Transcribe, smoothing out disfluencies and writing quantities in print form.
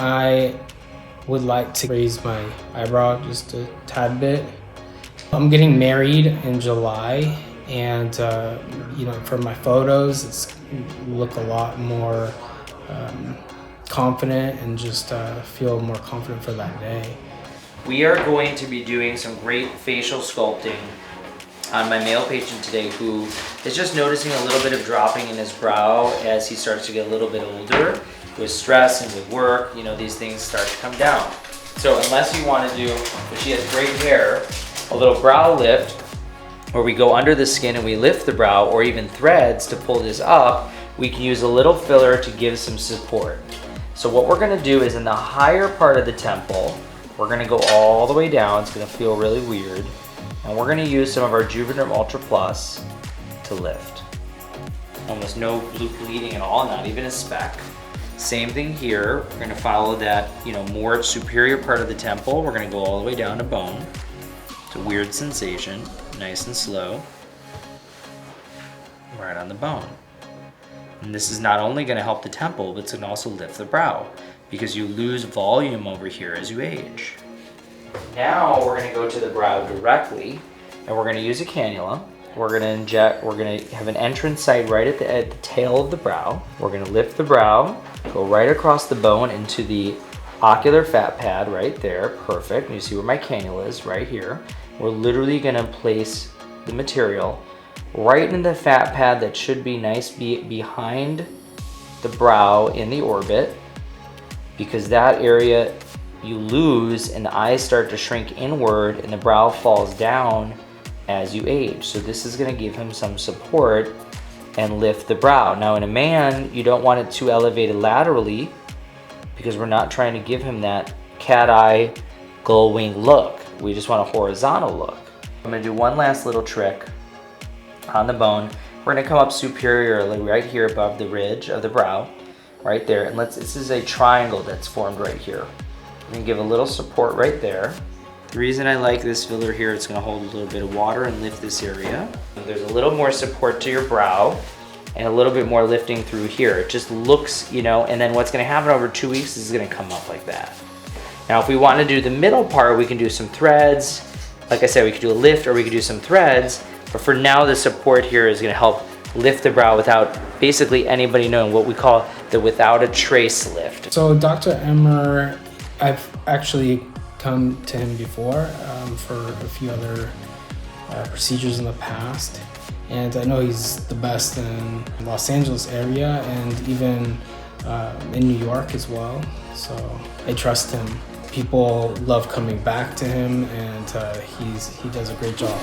I would like to raise my eyebrow just a tad bit. I'm getting married in July, and you know, for my photos, it's look a lot more confident and just feel more confident for that day. We are going to be doing some great facial sculpting on my male patient today who is just noticing a little bit of dropping in his brow as he starts to get a little bit older. With stress and with work, you know, these things start to come down. So unless you want to do, which he has great hair, a little brow lift, where we go under the skin and we lift the brow, or even threads to pull this up, we can use a little filler to give some support. So what we're going to do is in the higher part of the temple, we're going to go all the way down. It's going to feel really weird. And we're going to use some of our Juvaderm Ultra Plus to lift. Almost no bleeding at all, not even a speck. Same thing here. We're going to follow that, you know, more superior part of the temple. We're going to go all the way down to bone. It's a weird sensation, nice and slow. Right on the bone. And this is not only going to help the temple, but it's going to also lift the brow because you lose volume over here as you age. Now we're going to go to the brow directly, and we're going to use a cannula. We're going to inject, we're going to have an entrance site right at the tail of the brow. We're going to lift the brow, go right across the bone into the ocular fat pad right there. Perfect. And you see where my cannula is right here. We're literally going to place the material right in the fat pad that should be nice behind the brow in the orbit, because that area you lose and the eyes start to shrink inward and the brow falls down as you age. So this is going to give him some support and lift the brow. Now in a man, you don't want it too elevated laterally because we're not trying to give him that cat eye glowing look. We just want a horizontal look. I'm going to do one last little trick on the bone. We're going to come up superiorly right here above the ridge of the brow, right there. And this is a triangle that's formed right here. I'm going to give a little support right there. The reason I like this filler here, it's going to hold a little bit of water and lift this area. There's a little more support to your brow and a little bit more lifting through here. It just looks, you know, and then what's going to happen over 2 weeks is it's going to come up like that. Now if we want to do the middle part, we can do some threads. Like I said, we could do a lift or we could do some threads. But for now, the support here is going to help lift the brow without basically anybody knowing, what we call the without a trace lift. So Dr. Emer, I've actually come to him before for a few other procedures in the past, and I know he's the best in Los Angeles area and even in New York as well. So I trust him. People love coming back to him, and he does a great job.